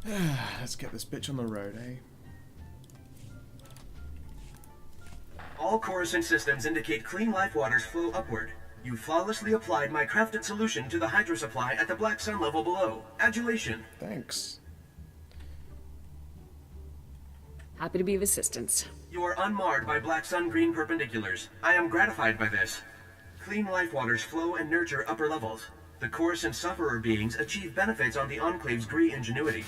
Let's get this bitch on the road, eh? All Coruscant systems indicate clean life waters flow upward. You flawlessly applied my crafted solution to the hydro supply at the Black Sun level below. Adulation. Thanks. Happy to be of assistance. You are unmarred by Black Sun green perpendiculars. I am gratified by this. Clean life waters flow and nurture upper levels. The Coruscant sufferer beings achieve benefits on the Enclave's green ingenuity.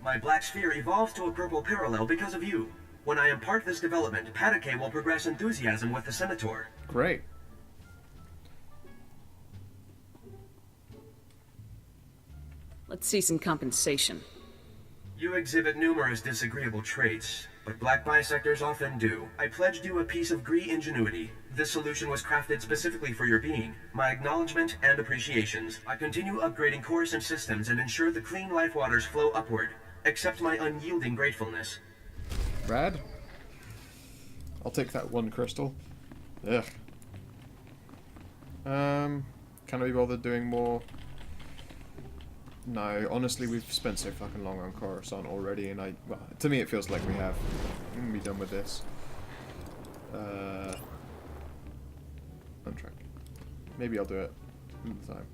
My black sphere evolves to a purple parallel because of you. When I impart this development, Padake will progress enthusiasm with the SWTOR. Great. Let's see some compensation. You exhibit numerous disagreeable traits, but black bisectors often do. I pledged you a piece of Gree ingenuity. This solution was crafted specifically for your being. My acknowledgement and appreciations. I continue upgrading Coruscant systems and ensure the clean life waters flow upward. Accept my unyielding gratefulness. Rad. I'll take that one crystal. Ugh. Can I be bothered doing more? No, honestly, we've spent so fucking long on Coruscant already, and well, to me it feels like we have. I'm gonna be done with this. Untrack. Maybe I'll do it another time.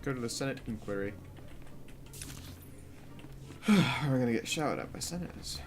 Go to the Senate inquiry. We're gonna get shouted at by senators.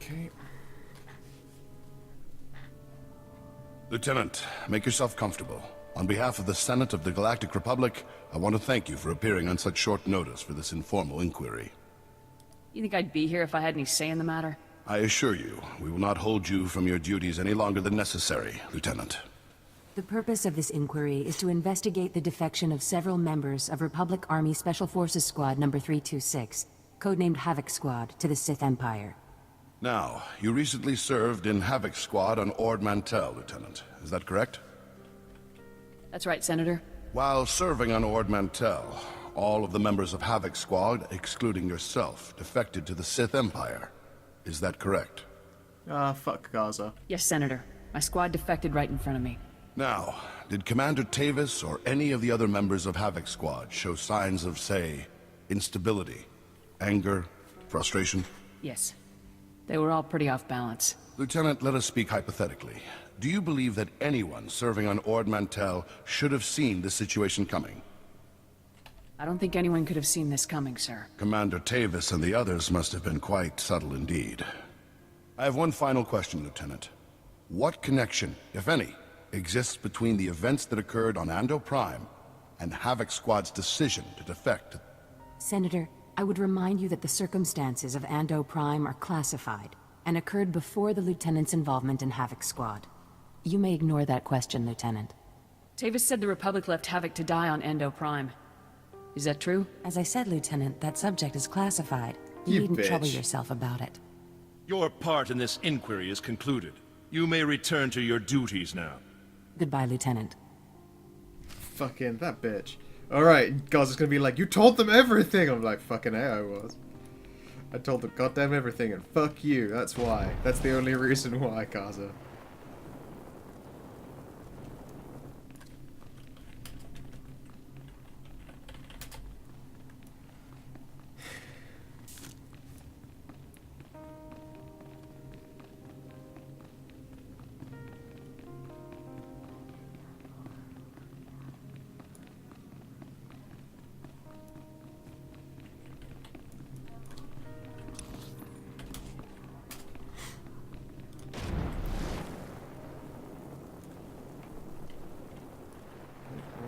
Okay. Lieutenant, make yourself comfortable. On behalf of the Senate of the Galactic Republic, I want to thank you for appearing on such short notice for this informal inquiry. You think I'd be here if I had any say in the matter? I assure you, we will not hold you from your duties any longer than necessary, Lieutenant. The purpose of this inquiry is to investigate the defection of several members of Republic Army Special Forces Squad number 326, codenamed Havoc Squad, to the Sith Empire. Now, you recently served in Havoc Squad on Ord Mantell, Lieutenant. Is that correct? That's right, Senator. While serving on Ord Mantell, all of the members of Havoc Squad, excluding yourself, defected to the Sith Empire. Is that correct? Fuck Gaza. Yes, Senator. My squad defected right in front of me. Now, did Commander Tavis or any of the other members of Havoc Squad show signs of, say, instability, anger, frustration? Yes. They were all pretty off balance. Lieutenant, let us speak hypothetically. Do you believe that anyone serving on Ord Mantell should have seen this situation coming? I don't think anyone could have seen this coming, sir. Commander Tavis and the others must have been quite subtle indeed. I have one final question, Lieutenant. What connection, if any, exists between the events that occurred on Ando Prime and Havoc Squad's decision to defect? Senator, I would remind you that the circumstances of Ando Prime are classified and occurred before the Lieutenant's involvement in Havoc Squad. You may ignore that question, Lieutenant. Tavis said the Republic left Havoc to die on Endo Prime. Is that true? As I said, Lieutenant, that subject is classified. You You needn't trouble bitch. yourself about it. Your part in this inquiry is concluded. You may return to your duties now. Goodbye, Lieutenant. Fucking that bitch. Alright, Gaza's gonna be like, you told them everything! I'm like, fucking A, I was. I told them goddamn everything, and fuck you, that's why. That's the only reason why, Gaza.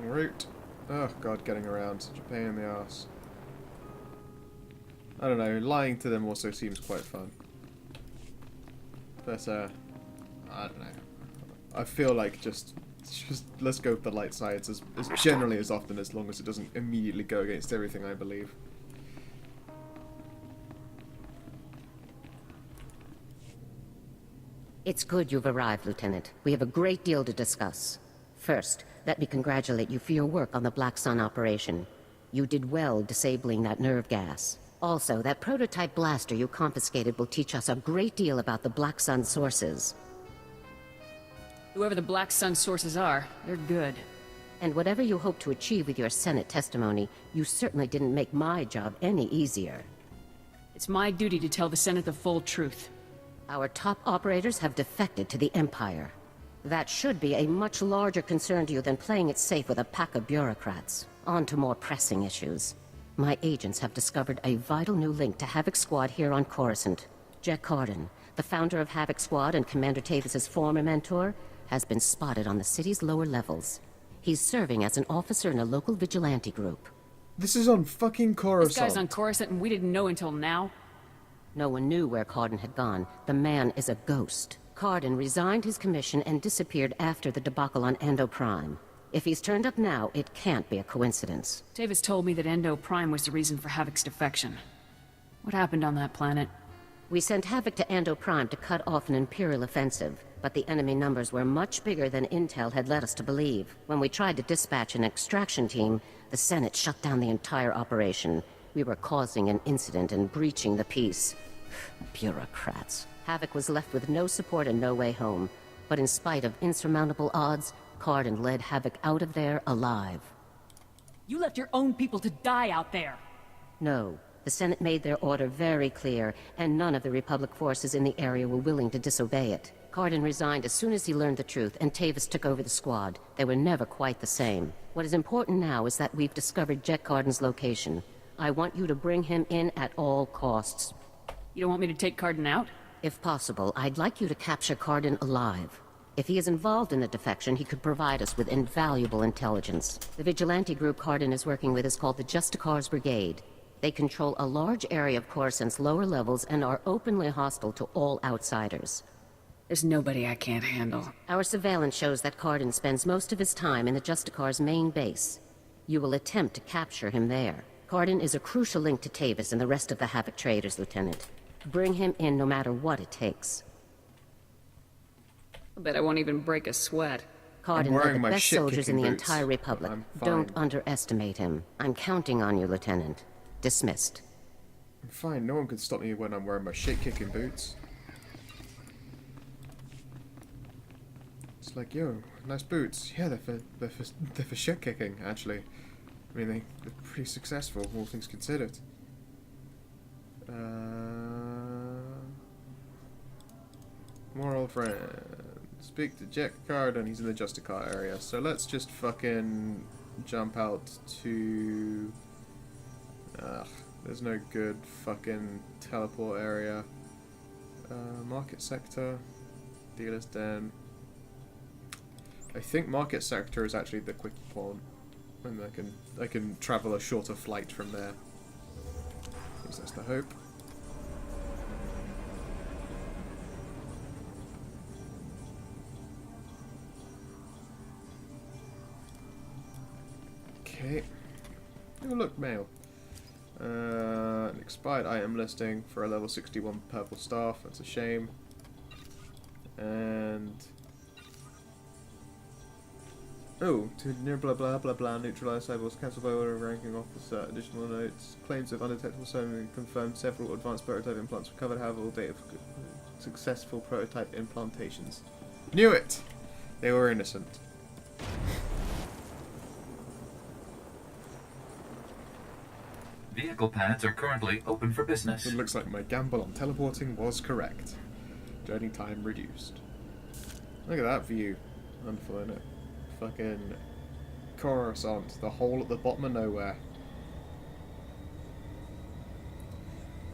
Route. Oh god, getting around, such a pain in the ass. I don't know, lying to them also seems quite fun. But, I don't know. I feel like just let's go with the light sides as generally as often, as long as it doesn't immediately go against everything I believe. It's good you've arrived, Lieutenant. We have a great deal to discuss. First, let me congratulate you for your work on the Black Sun operation. You did well disabling that nerve gas. Also, that prototype blaster you confiscated will teach us a great deal about the Black Sun sources. Whoever the Black Sun sources are, they're good. And whatever you hope to achieve with your Senate testimony, you certainly didn't make my job any easier. It's my duty to tell the Senate the full truth. Our top operators have defected to the Empire. That should be a much larger concern to you than playing it safe with a pack of bureaucrats. On to more pressing issues. My agents have discovered a vital new link to Havoc Squad here on Coruscant. Jack Carden, the founder of Havoc Squad and Commander Tavis's former mentor, has been spotted on the city's lower levels. He's serving as an officer in a local vigilante group. This is on fucking Coruscant. This guy's on Coruscant and we didn't know until now? No one knew where Carden had gone. The man is a ghost. Carden resigned his commission and disappeared after the debacle on Endo Prime. If he's turned up now, it can't be a coincidence. Tavis told me that Endo Prime was the reason for Havoc's defection. What happened on that planet? We sent Havoc to Endo Prime to cut off an Imperial offensive, but the enemy numbers were much bigger than Intel had led us to believe. When we tried to dispatch an extraction team, the Senate shut down the entire operation. We were causing an incident and breaching the peace. Bureaucrats. Havoc was left with no support and no way home. But in spite of insurmountable odds, Carden led Havoc out of there alive. You left your own people to die out there! No. The Senate made their order very clear, and none of the Republic forces in the area were willing to disobey it. Carden resigned as soon as he learned the truth, and Tavis took over the squad. They were never quite the same. What is important now is that we've discovered Jack Carden's location. I want you to bring him in at all costs. You don't want me to take Carden out? If possible, I'd like you to capture Carden alive. If he is involved in the defection, he could provide us with invaluable intelligence. The vigilante group Carden is working with is called the SWTOR Brigade. They control a large area of Coruscant's lower levels and are openly hostile to all outsiders. There's nobody I can't handle. Our surveillance shows that Carden spends most of his time in the SWTOR's main base. You will attempt to capture him there. Carden is a crucial link to Tavis and the rest of the Havoc traders, Lieutenant. Bring him in no matter what it takes. I bet I won't even break a sweat. Carden I'm led wearing the my best soldiers in the shit-kicking boots, entire Republic. but I'm fine. Don't underestimate him. I'm counting on you, Lieutenant. Dismissed. I'm fine, no one can stop me when I'm wearing my shit-kicking boots. It's like, yo, nice boots. Yeah, they're for shit-kicking, actually. I mean, they're pretty successful, all things considered. More old friends. Speak to Jack Carden, he's in the Justicar area. So let's just fucking jump out to... there's no good fucking teleport area. Market sector. Dealer's den. I think market sector is actually the quick pawn. And I can travel a shorter flight from there. At least that's the hope. Okay. Oh look, mail. An expired item listing for a level 61 purple staff. That's a shame. And oh, to near blah blah blah blah neutralize cyborgs, cancel by order of ranking officer. Additional notes: claims of undetectable sonar confirmed. Several advanced prototype implants recovered. Have all data for successful prototype implantations. Knew it. They were innocent. Vehicle pads are currently open for business. It looks like my gamble on teleporting was correct. Journey time reduced. Look at that view. Wonderful, isn't it? Fucking Coruscant, the hole at the bottom of nowhere.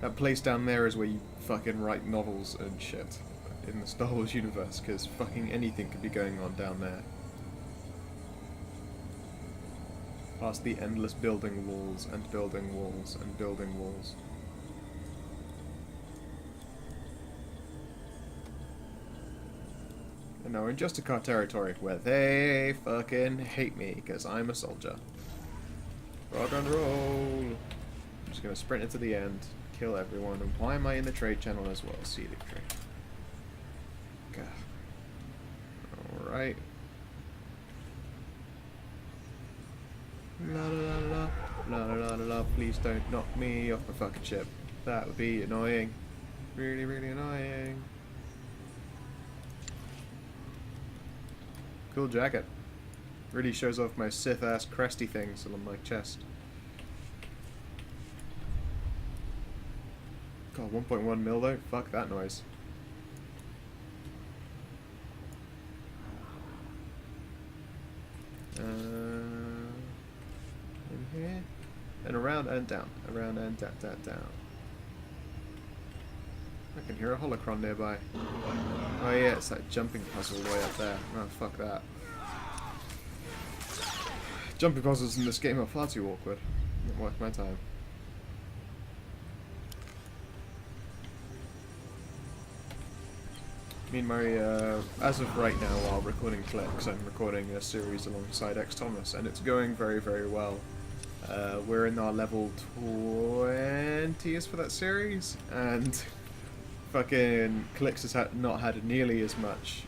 That place down there is where you fucking write novels and shit in the Star Wars universe, because fucking anything could be going on down there. Past the endless building walls and building walls and building walls. now we're in Justicar territory, where they fucking hate me, because I'm a soldier. Rock and roll! I'm just gonna sprint into the end, kill everyone, and why am I in the trade channel as well? See the trade. Alright. La la la la la la la la, please don't knock me off my fucking ship. That would be annoying. Really, really annoying. Cool jacket. Really shows off my Sith ass cresty things on my chest. God, 1.1 mil though? Fuck that noise. In here, and around and down, around and down, down, down. I can hear a holocron nearby. Oh yeah, it's that jumping puzzle way up there. Oh, fuck that. Jumping puzzles in this game are far too awkward. Not worth my time. I mean, as of right now, while recording Clicks, I'm recording a series alongside X Thomas, and it's going very, very well. We're in our level 20s for that series, and fucking Clicks has not had nearly as much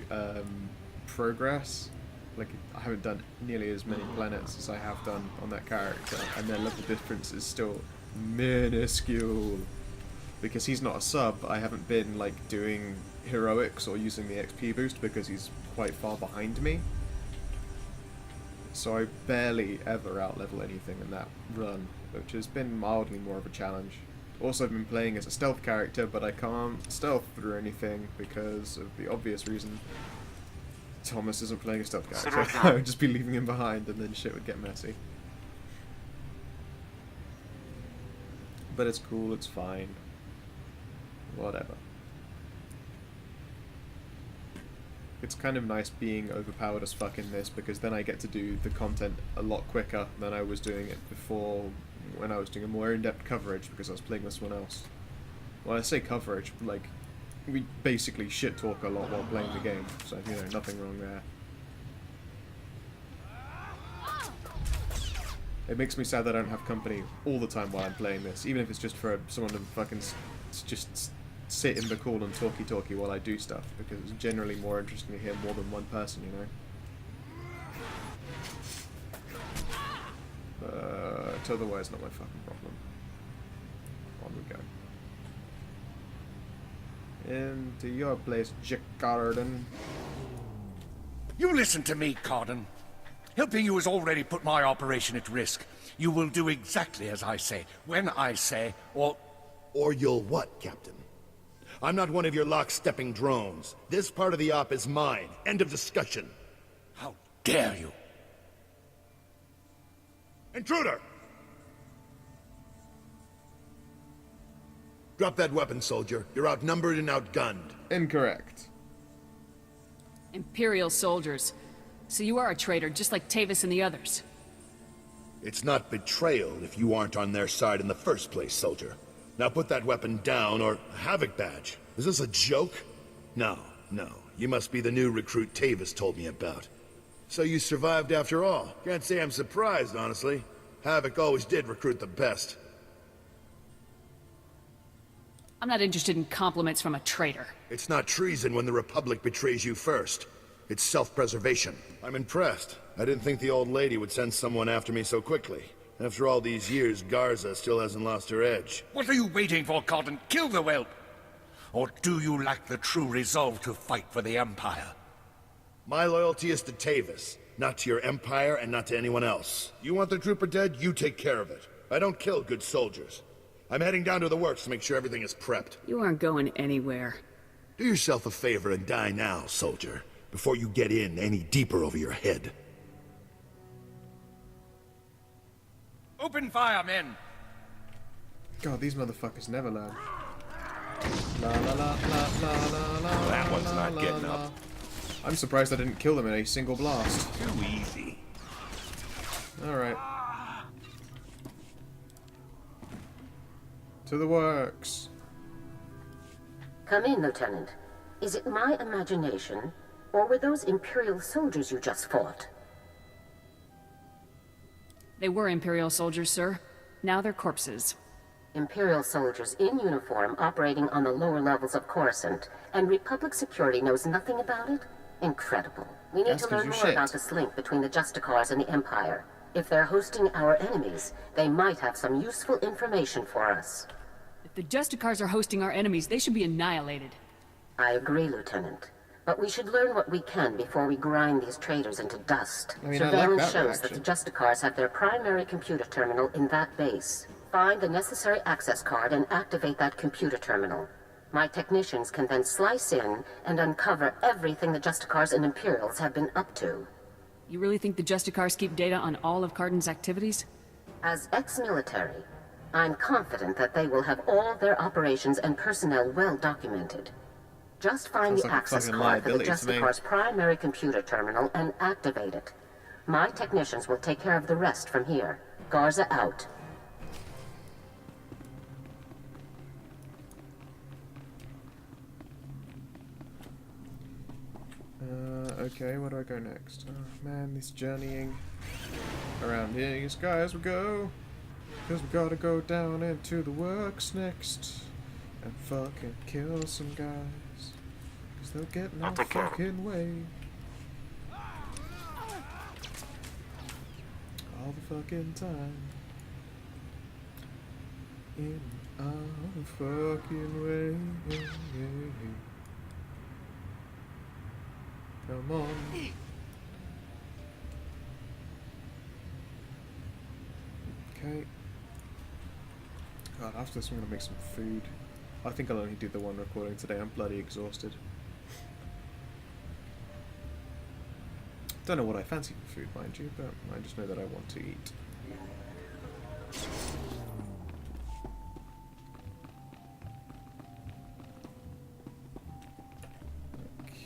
progress. Like, I haven't done nearly as many planets as I have done on that character, and their level difference is still minuscule. Because he's not a sub, I haven't been like doing heroics or using the XP boost because he's quite far behind me. So I barely ever outlevel anything in that run, which has been mildly more of a challenge. Also, I've been playing as a stealth character, but I can't stealth through anything because of the obvious reason. Thomas isn't playing a stealth character. I would just be leaving him behind and then shit would get messy. But it's cool, it's fine. Whatever. It's kind of nice being overpowered as fuck in this, because then I get to do the content a lot quicker than I was doing it before, when I was doing a more in-depth coverage because I was playing with someone else. Well, I say coverage, like, we basically shit talk a lot while playing the game, so, you know, nothing wrong there. It makes me sad that I don't have company all the time while I'm playing this, even if it's just for someone to fucking just sit in the call and talkie while I do stuff, because it's generally more interesting to hear more than one person, you know? Otherwise, not my fucking problem. On we go. Into your place, Jackarden. You listen to me, Carden. Helping you has already put my operation at risk. You will do exactly as I say, when I say, or... Or you'll what, Captain? I'm not one of your lock-stepping drones. This part of the op is mine. End of discussion. How dare you? Intruder! Drop that weapon, soldier. You're outnumbered and outgunned. Incorrect. Imperial soldiers. So you are a traitor, just like Tavis and the others. It's not betrayal if you aren't on their side in the first place, soldier. Now put that weapon down, or Havoc badge. Is this a joke? No, no. You must be the new recruit Tavis told me about. So you survived after all. Can't say I'm surprised, honestly. Havoc always did recruit the best. I'm not interested in compliments from a traitor. It's not treason when the Republic betrays you first. It's self-preservation. I'm impressed. I didn't think the old lady would send someone after me so quickly. After all these years, Garza still hasn't lost her edge. What are you waiting for, Carden? Kill the whelp! Or do you lack the true resolve to fight for the Empire? My loyalty is to Tavis, not to your Empire and not to anyone else. You want the trooper dead, you take care of it. I don't kill good soldiers. I'm heading down to the works to make sure everything is prepped. You aren't going anywhere. Do yourself a favor and die now, soldier, before you get in any deeper over your head. Open fire, men! God, these motherfuckers never learn. La la la la la la la. Well, that one's la, not la, getting la. up. I'm surprised I didn't kill them in a single blast. Too easy. Alright. To the works. Come in, Lieutenant. Is it my imagination, Or were those Imperial soldiers you just fought? They were Imperial soldiers, sir. Now they're corpses. Imperial soldiers in uniform operating on the lower levels of Coruscant, and Republic security knows nothing about it? Incredible. We need to learn more about this link between the Justicars and the Empire. If they're hosting our enemies, they might have some useful information for us. If the Justicars are hosting our enemies, they should be annihilated. I agree, Lieutenant. But we should learn what we can before we grind these traitors into dust. I mean, Surveillance shows that the Justicars have their primary computer terminal in that base. Find the necessary access card and activate that computer terminal. My technicians can then slice in and uncover everything the Justicars and Imperials have been up to. You really think the Justicars keep data on all of Cardin's activities? As ex-military, I'm confident that they will have all their operations and personnel well documented. Just find the access card for the Justicar's primary computer terminal and activate it. My technicians will take care of the rest from here. Garza out. Okay, where do I go next? Oh man, this journeying around here, you guys, we go. Because we gotta go down into the works next and fucking kill some guys. Because they'll get no fucking way. All the fucking time. In our fucking way. Come on. Okay. God, after this I'm gonna make some food. I think I'll only do the one recording today. I'm bloody exhausted. Don't know what I fancy for food, mind you, but I just know that I want to eat.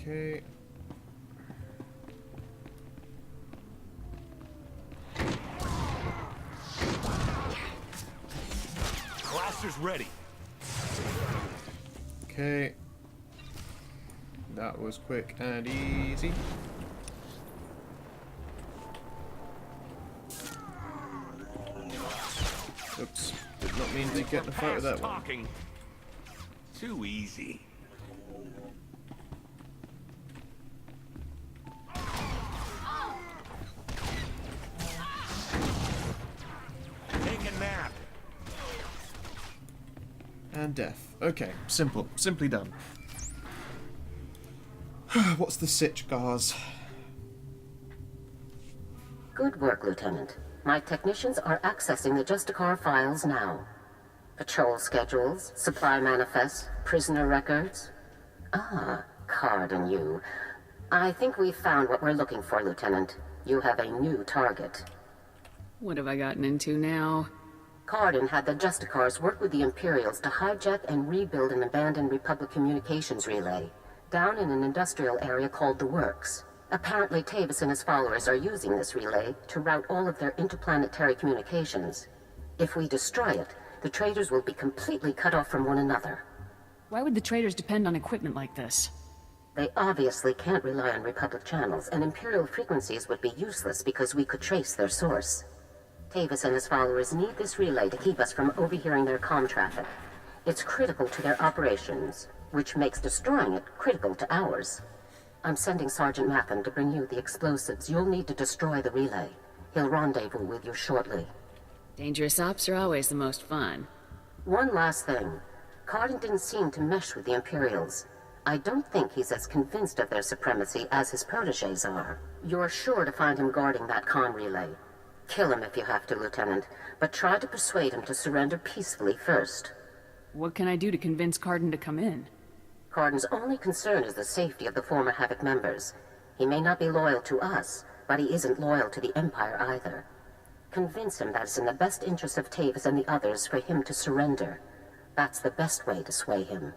Okay. Blasters ready. Okay. That was quick and easy. Oops. Did not mean to get in a fight with that one. Too easy. Take a nap. And death. Okay, simple. Simply done. What's the sitch, Gars? Good work, Lieutenant. My technicians are accessing the Justicar files now. Patrol schedules, supply manifests, prisoner records. Ah, Card and you. I think we've found what we're looking for, Lieutenant. You have a new target. What have I gotten into now? Cardin had the Justicars work with the Imperials to hijack and rebuild an abandoned Republic communications relay down in an industrial area called the Works. Apparently Tavis and his followers are using this relay to route all of their interplanetary communications. If we destroy it, the traitors will be completely cut off from one another. Why would the traitors depend on equipment like this? They obviously can't rely on Republic channels, and Imperial frequencies would be useless because we could trace their source. Tavis and his followers need this relay to keep us from overhearing their comm traffic. It's critical to their operations, which makes destroying it critical to ours. I'm sending Sergeant Mathen to bring you the explosives you'll need to destroy the relay. He'll rendezvous with you shortly. Dangerous ops are always the most fun. One last thing. Cardin didn't seem to mesh with the Imperials. I don't think he's as convinced of their supremacy as his protégés are. You're sure to find him guarding that comm relay. Kill him if you have to, Lieutenant, but try to persuade him to surrender peacefully first. What can I do to convince Cardin to come in? Cardin's only concern is the safety of the former Havoc members. He may not be loyal to us, but he isn't loyal to the Empire either. Convince him that it's in the best interest of Tavis and the others for him to surrender. That's the best way to sway him.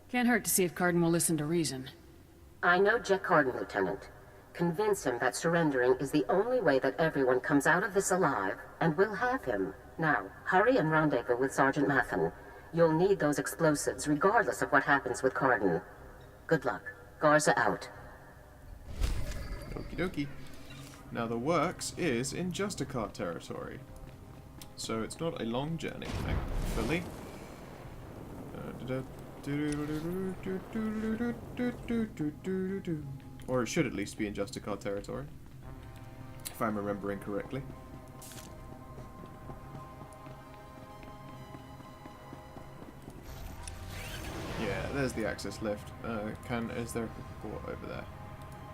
Can't hurt to see if Cardin will listen to reason. I know Jack Cardin, Lieutenant. Convince him that surrendering is the only way that everyone comes out of this alive, and we'll have him. Now, hurry and rendezvous with Sergeant Mathen. You'll need those explosives regardless of what happens with Cardin. Good luck. Garza out. Okie dokie. Now the works is in Justicar territory. So it's not a long journey, thankfully. Or it should at least be in Justicar territory. If I'm remembering correctly. Yeah, there's the access lift. Is there a port over there?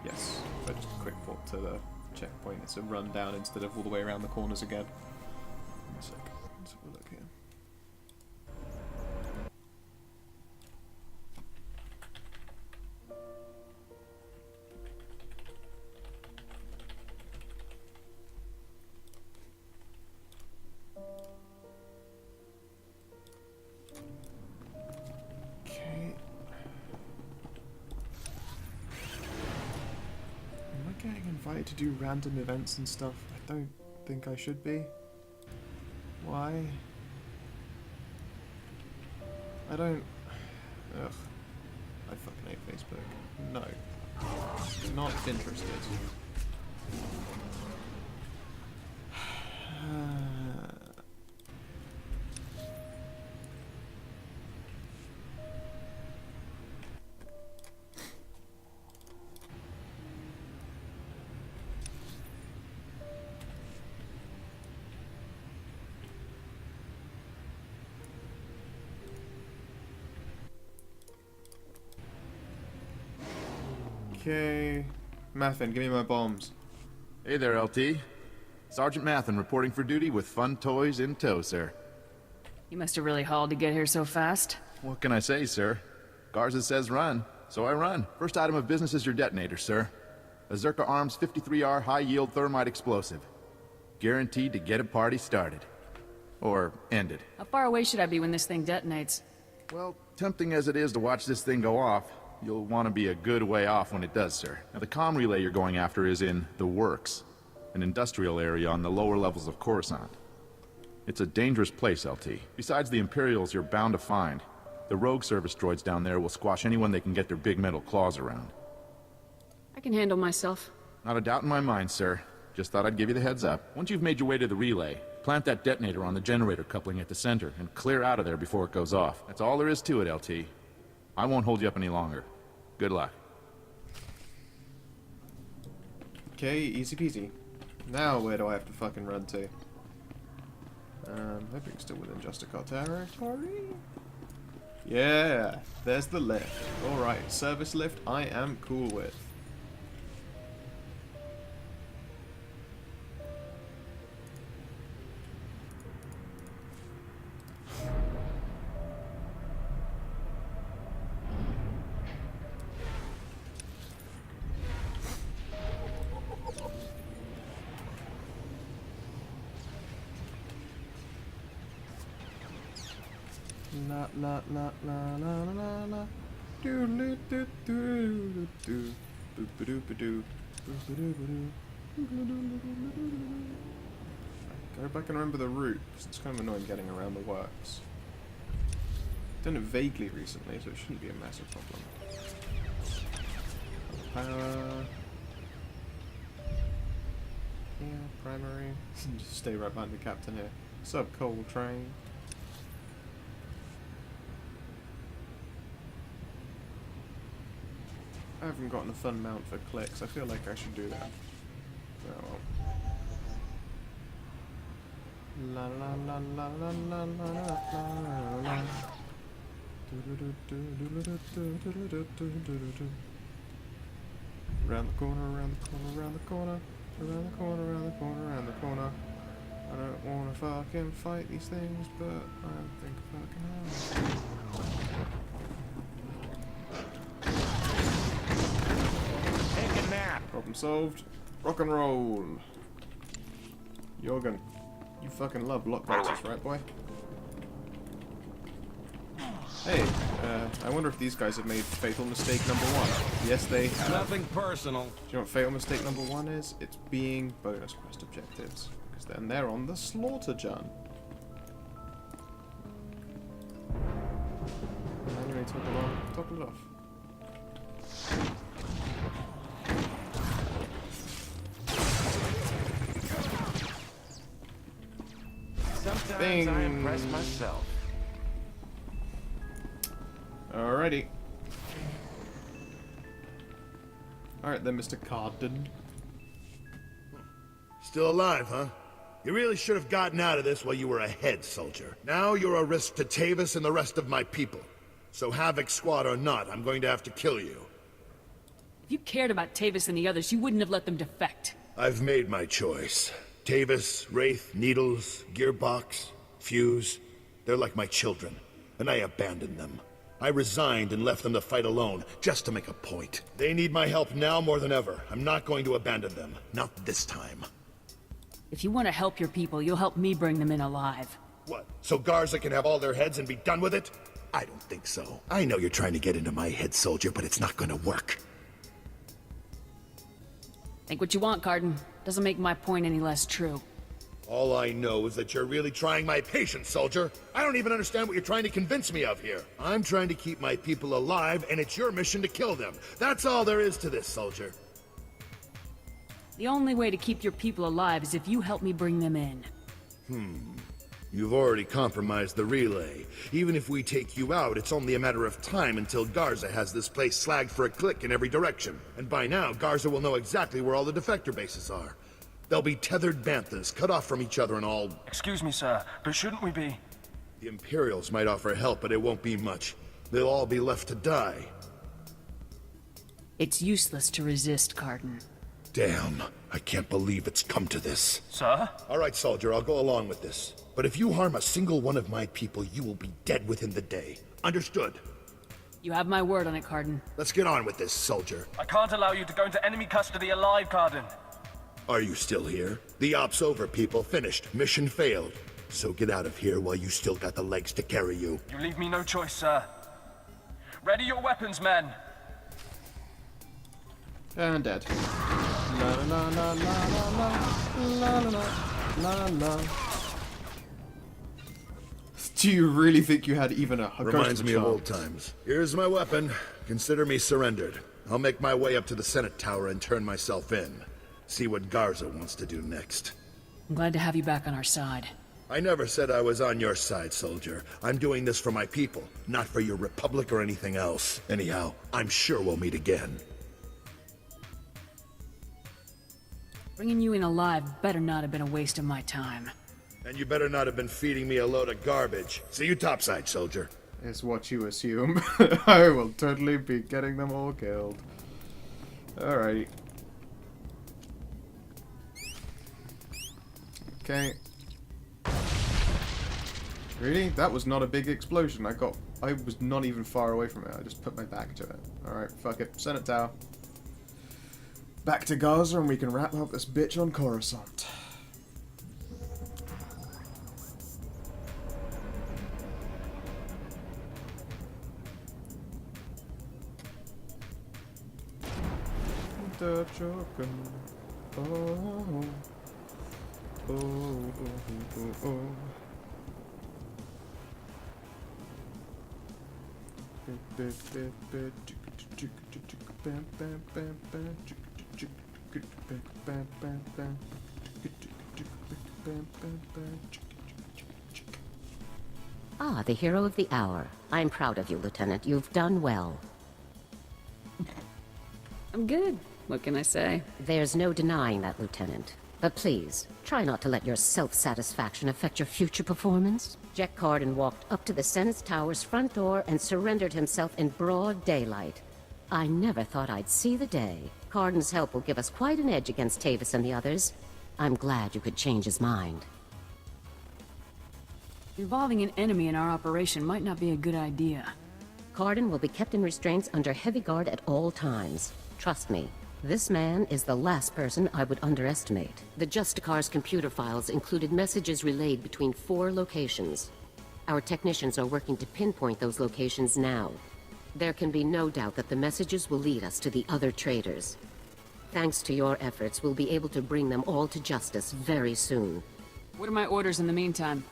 Yes. So just a quick port to the checkpoint. It's a run down instead of all the way around the corners again. One sec. Let's have a look here. Invited to do random events and stuff. I don't think I should be. Why? I don't... Ugh. I fucking hate Facebook. No. Not interested. Okay. Mathin, give me my bombs. Hey there, LT. Sergeant Mathin reporting for duty with fun toys in tow, sir. You must have really hauled to get here so fast. What can I say, sir? Garza says run, so I run. First item of business is your detonator, sir. A Zerka Arms 53R high-yield thermite explosive. Guaranteed to get a party started. Or ended. How far away should I be when this thing detonates? Well, tempting as it is to watch this thing go off, you'll want to be a good way off when it does, sir. Now, the comm relay you're going after is in the Works, an industrial area on the lower levels of Coruscant. It's a dangerous place, LT. Besides the Imperials you're bound to find, the rogue service droids down there will squash anyone they can get their big metal claws around. I can handle myself. Not a doubt in my mind, sir. Just thought I'd give you the heads up. Once you've made your way to the relay, plant that detonator on the generator coupling at the center and clear out of there before it goes off. That's all there is to it, LT. I won't hold you up any longer. Good luck. Okay, easy peasy. Now where do I have to fucking run to? Hoping still within Justicar territory? Yeah, there's the lift. Alright, service lift I am cool with. La la la la la la la do do do do do do do do Go back and remember the route, because it's kind of annoying getting around the works. Done it vaguely recently, so it shouldn't be a massive problem. Power. Yeah, primary. Just stay right behind the captain here. Sub-coal train. I haven't gotten a fun mount for clicks. I feel like I should do that. Oh well. La la la la la la la la la. Around the corner, around the corner, around the corner, around the corner, around the corner, around the corner. I don't wanna fucking fight these things, but I think I fucking have. Problem solved. Rock and roll. Jorgen, you fucking love block boxes, right, boy? Hey, I wonder if these guys have made fatal mistake #1. Yes, they have. Nothing personal. Do you know what fatal mistake #1 is? It's being bonus quest objectives. Because then they're on the SWTOR Trooper. Anyway, toggle it off. Sometimes I impress myself. Alrighty. Alright then, Mr. Carden. Still alive, huh? You really should have gotten out of this while you were ahead, soldier. Now you're a risk to Tavis and the rest of my people. So Havoc Squad or not, I'm going to have to kill you. If you cared about Tavis and the others, you wouldn't have let them defect. I've made my choice. Tavis, Wraith, Needles, Gearbox, Fuse, they're like my children, and I abandoned them. I resigned and left them to fight alone, just to make a point. They need my help now more than ever. I'm not going to abandon them. Not this time. If you want to help your people, you'll help me bring them in alive. What, so Garza can have all their heads and be done with it? I don't think so. I know you're trying to get into my head, soldier, but it's not gonna work. Think what you want, Carden. Doesn't make my point any less true. All I know is that you're really trying my patience, soldier. I don't even understand what you're trying to convince me of here. I'm trying to keep my people alive, and it's your mission to kill them. That's all there is to this, soldier. The only way to keep your people alive is if you help me bring them in. You've already compromised the relay. Even if we take you out, it's only a matter of time until Garza has this place slagged for a click in every direction. And by now, Garza will know exactly where all the defector bases are. They'll be tethered banthas, cut off from each other and all... Excuse me, sir, but shouldn't we be... The Imperials might offer help, but it won't be much. They'll all be left to die. It's useless to resist, Carden. Damn, I can't believe it's come to this. Sir? All right, soldier, I'll go along with this. But if you harm a single one of my people, you will be dead within the day. Understood? You have my word on it, Carden. Let's get on with this, soldier. I can't allow you to go into enemy custody alive, Carden. Are you still here? The op's over, people. Finished. Mission failed. So get out of here while you still got the legs to carry you. You leave me no choice, sir. Ready your weapons, men. And dead. La la la la la la la la la la. Do you really think you had even a Reminds me of old times. Here's my weapon. Consider me surrendered. I'll make my way up to the Senate Tower and turn myself in. See what Garza wants to do next. I'm glad to have you back on our side. I never said I was on your side, soldier. I'm doing this for my people, not for your republic or anything else. Anyhow, I'm sure we'll meet again. Bringing you in alive better not have been a waste of my time. And you better not have been feeding me a load of garbage. See you topside, soldier. Is what you assume. I will totally be getting them all killed. Alright. Okay. Really? That was not a big explosion. I was not even far away from it. I just put my back to it. Alright, fuck it. Senate Tower. Back to Gaza and we can wrap up this bitch on Coruscant. The Joker. Oh. Oh. Ah, the hero of the hour. I'm proud of you, Lieutenant. You've done well. I'm good. What can I say? There's no denying that, Lieutenant. But please, try not to let your self-satisfaction affect your future performance. Jack Carden walked up to the Senate Tower's front door and surrendered himself in broad daylight. I never thought I'd see the day. Carden's help will give us quite an edge against Tavis and the others. I'm glad you could change his mind. Involving an enemy in our operation might not be a good idea. Carden will be kept in restraints under heavy guard at all times. Trust me, this man is the last person I would underestimate. The Justicar's computer files included messages relayed between 4 locations. Our technicians are working to pinpoint those locations now. There can be no doubt that the messages will lead us to the other traitors. Thanks to your efforts, we'll be able to bring them all to justice very soon. What are my orders in the meantime?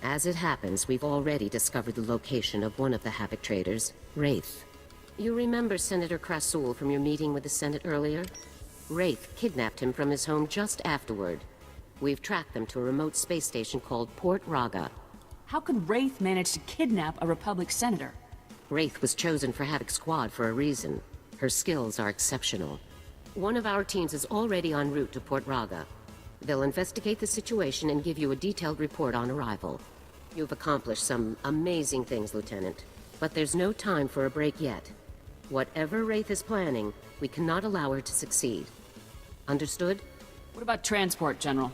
As it happens, we've already discovered the location of one of the Havoc traders, Wraith. You remember Senator Krasul from your meeting with the Senate earlier? Wraith kidnapped him from his home just afterward. We've tracked them to a remote space station called Port Raga. How could Wraith manage to kidnap a Republic senator? Wraith was chosen for Havoc Squad for a reason. Her skills are exceptional. One of our teams is already en route to Port Raga. They'll investigate the situation and give you a detailed report on arrival. You've accomplished some amazing things, Lieutenant. But there's no time for a break yet. Whatever Wraith is planning, we cannot allow her to succeed. Understood? What about transport, General?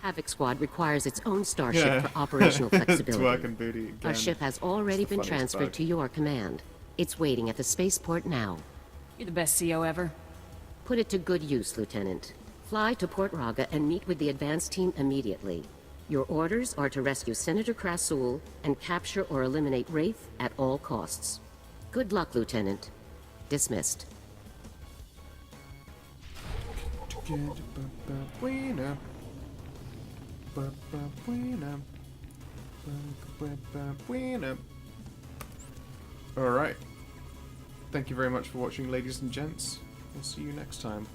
Havoc Squad requires its own starship for operational flexibility. Twerking booty again. Our ship has already been transferred to your command. It's waiting at the spaceport now. You're the best CO ever. Put it to good use, Lieutenant. Fly to Port Raga and meet with the advance team immediately. Your orders are to rescue Senator Krasul and capture or eliminate Wraith at all costs. Good luck, Lieutenant. Dismissed. Alright. Thank you very much for watching, ladies and gents. We'll see you next time.